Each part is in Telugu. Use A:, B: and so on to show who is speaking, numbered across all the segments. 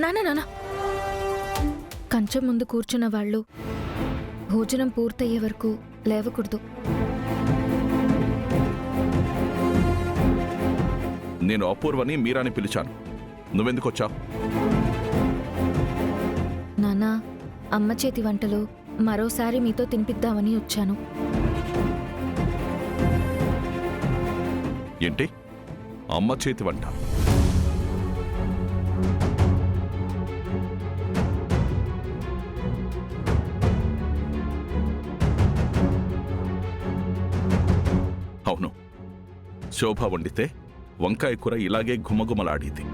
A: నానా నానా కంచెం ముందు కూర్చున్న వాళ్ళు భోజనం పూర్తయ్యే వరకు లేవకూడదు.
B: నేను అపూర్వని మీరాని పిలిచాను. నువ్వెందుకొచ్చావు?
A: నానా, అమ్మ చేతి వంటలు మరోసారి మీతో తినిపిద్దామని వచ్చాను.
B: ఏంటి? అమ్మ చేతి వంట? అవును, శోభ వండితే వంకాయ కూర ఇలాగే గుమగుమలాడేది.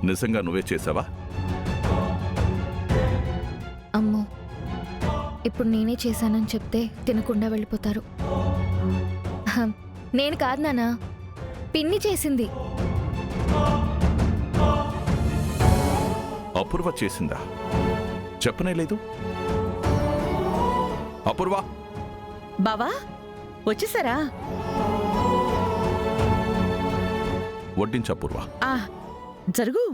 B: నిజంగా నువ్వే చేసావా?
A: అమ్మో, ఇప్పుడు నేనే చేశానని చెప్తే తినకుండా వెళ్ళిపోతారు. నేను కాదు నానా, పిన్ని చేసింది.
B: అపూర్వ చేసిందా? చెప్పనే లేదు. అపూర్వ!
C: బావా వచ్చేసారా?
B: వడ్డించు అపూర్వ.
C: జరుగు.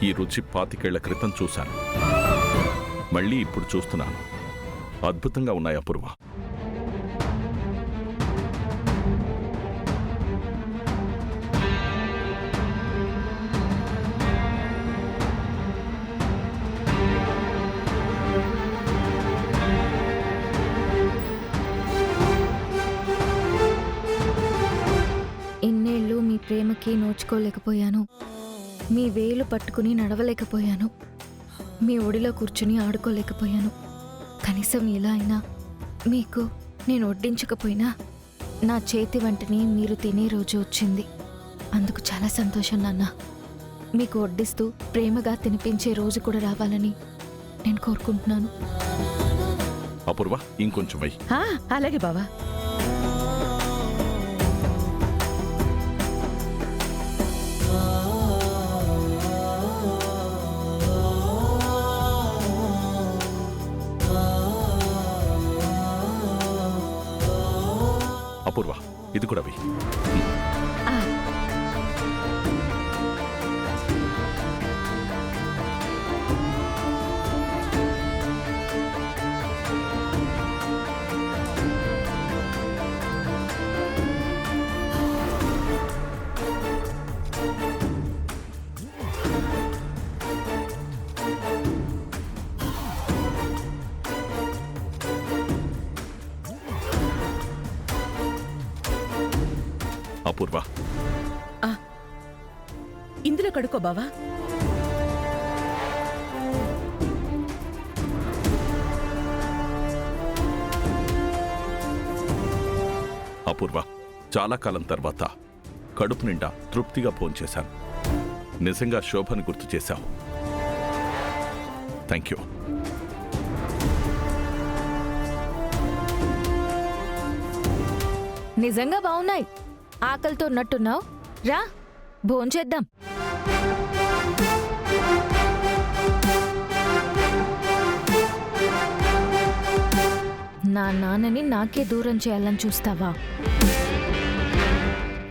B: ఈ రుచి 25 ఏళ్ల క్రితం చూశాను, మళ్ళీ ఇప్పుడు చూస్తున్నాను. అద్భుతంగా ఉన్నాయి అపూర్వ.
A: ఇన్నేళ్ళు మీ ప్రేమకి నోచుకోలేకపోయాను. మీ వేలు పట్టుకుని నడవలేకపోయాను. మీ ఒడిలో కూర్చుని ఆడుకోలేకపోయాను. కనీసం ఇలా అయినా మీకు నేను వడ్డించకపోయినా నా చేతి వంటని మీరు తినే రోజు వచ్చింది. అందుకు చాలా సంతోషం నాన్న. మీకు వడ్డిస్తూ ప్రేమగా తినిపించే రోజు కూడా రావాలని నేను కోరుకుంటున్నాను.
B: అపూర్వ, ఇంకొంచెం వై.
C: అలాగే బావా.
B: అపూర్వ, ఇది కూడా వై. అపూర్వ,
C: ఇందులో కడుకో బావా.
B: అపూర్వ, చాలా కాలం తర్వాత కడుపు నిండా తృప్తిగా భోంచేశాను. నిజంగా శోభను గుర్తు చేశావు. Thank you.
A: నిజంగా బాగున్నాయి. ఆకలితో ఉన్నట్టున్నావు. రా, భోంచేద్దాం. నా నాన్నని నాకే దూరం చేయాలని చూస్తావా?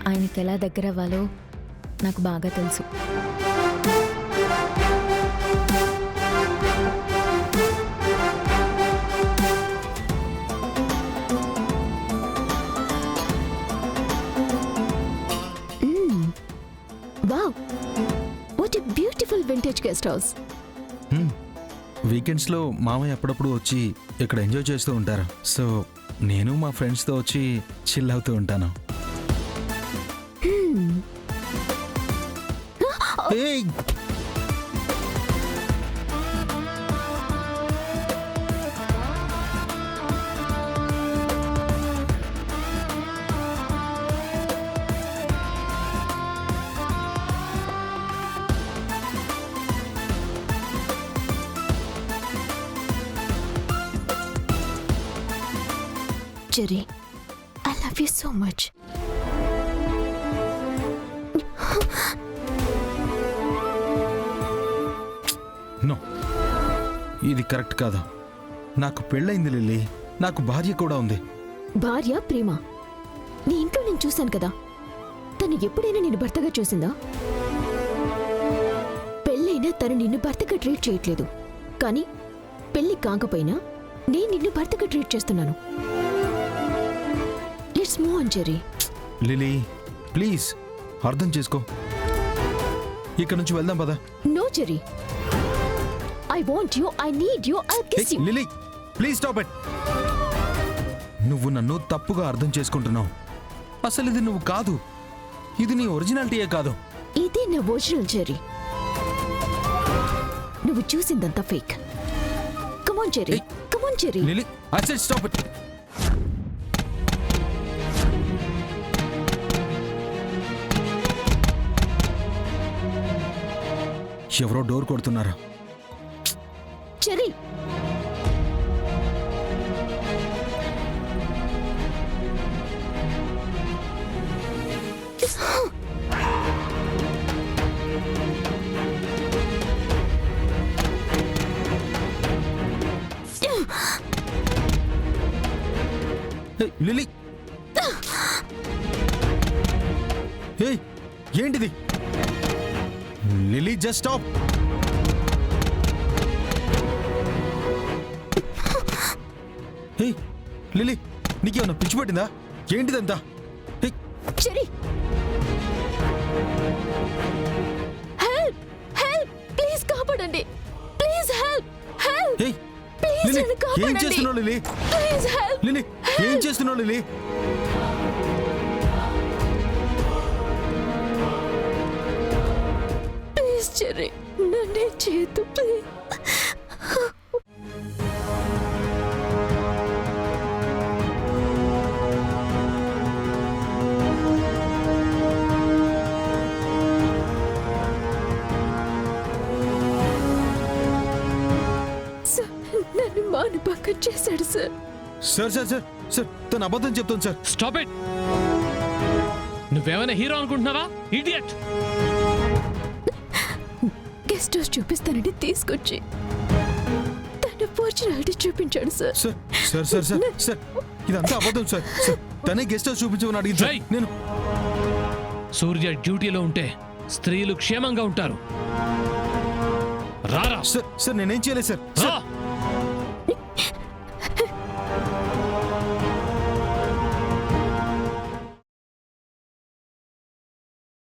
A: ఆయనకి ఎలా దగ్గర అవ్వాలో నాకు బాగా తెలుసు.
D: Wow, what a beautiful vintage guest house.
E: వీకెండ్స్లో మామయ్య అప్పుడప్పుడు వచ్చి ఇక్కడ ఎంజాయ్ చేస్తూ ఉంటారు. సో నేను మా ఫ్రెండ్స్తో వచ్చి చిల్ అవుతూ ఉంటాను. ఏయ్!
D: Cherry, I love you so much.
E: No, ఇది కరెక్ట్ కాదు. నాకు పెళ్ళయింది లిల్లీ, నాకు భార్య కూడా ఉంది.
D: భార్య ప్రేమ నీ ఇంట్లో నేను చూశాను కదా, తను ఎప్పుడైనా నిన్ను భర్తగా చూసిందా? పెళ్ళైనా తను నిన్ను భర్తగా ట్రీట్ చేయట్లేదు, కానీ పెళ్లి కాకపోయినా నేను నిన్ను భర్తగా ట్రీట్ చేస్తున్నాను. Let's move on Cherry.
E: Lily please అర్థం చేసుకో. ఇక్కడ నుంచి వెళ్దాం పదా.
D: No Cherry, I want you, I need you, I kiss you.
E: Lily please stop it. నువ్వు నన్ను తప్పుగా అర్థం చేసుకుంటున్నావు. అసలు ఇది నువ్వు కాదు, ఇది నీ ఒరిజినాలిటీయే కాదు.
D: ఇది నా ఒరిజినల్ చెర్రీ, నువ్వు చూసిందంతా fake. Come on Cherry, come on Cherry.
E: Lilly I said stop it. ఎవరో డోర్ కొడుతున్నారు.
D: చెర్రీ,
E: లిల్లీ ఏయ్, ఏంటిది? Lilly just stop. ఏయ్ లిల్లీ, నీకేమన్నా పిచ్చి పట్టిందా? ఏంటిదంతా? ఏయ్,
D: చెర్రీ, హెల్ప్, హెల్ప్, ప్లీజ్ కాపాడండి, ప్లీజ్ హెల్ప్, హెల్ప్,
E: ఏయ్
D: ప్లీజ్
E: లిల్లీ,
D: నన్ను
E: ఏం
D: కాపాడండి,
E: చేస్తున్నావు లిల్లీ?
D: ప్లీజ్ హెల్ప్,
E: లిల్లీ ఏం చేస్తున్నావు లిల్లీ?
D: ప్లీజ్ చెర్రీ, నన్నే చేయొద్దు ప్లీజ్. సార్, నన్ను మానుపాకం చేశాడు sir.
E: Sir sir sir sir తను అబద్ధం చెప్తాను సార్.
F: Stop it. నువ్వేమైనా హీరో అనుకుంటున్నావా? ఇడియట్.
D: గెస్ట్ హౌస్ చూపిస్తానంటే తీసుకొచ్చి తన ఒరిజినాలిటీ చూపించాడు sir.
E: Sir sir sir sir sir ఇదంతా అబద్ధం సార్. సార్ తనే గెస్ట్ హౌస్ చూపించమని అడిగింది సార్.
F: జై.
E: నేను
F: సూర్య డ్యూటీలో ఉంటే స్త్రీలు క్షేమంగా ఉంటారు. రారా.
E: సార్ సార్ నేనేం చేయలేదు సార్.
F: రా.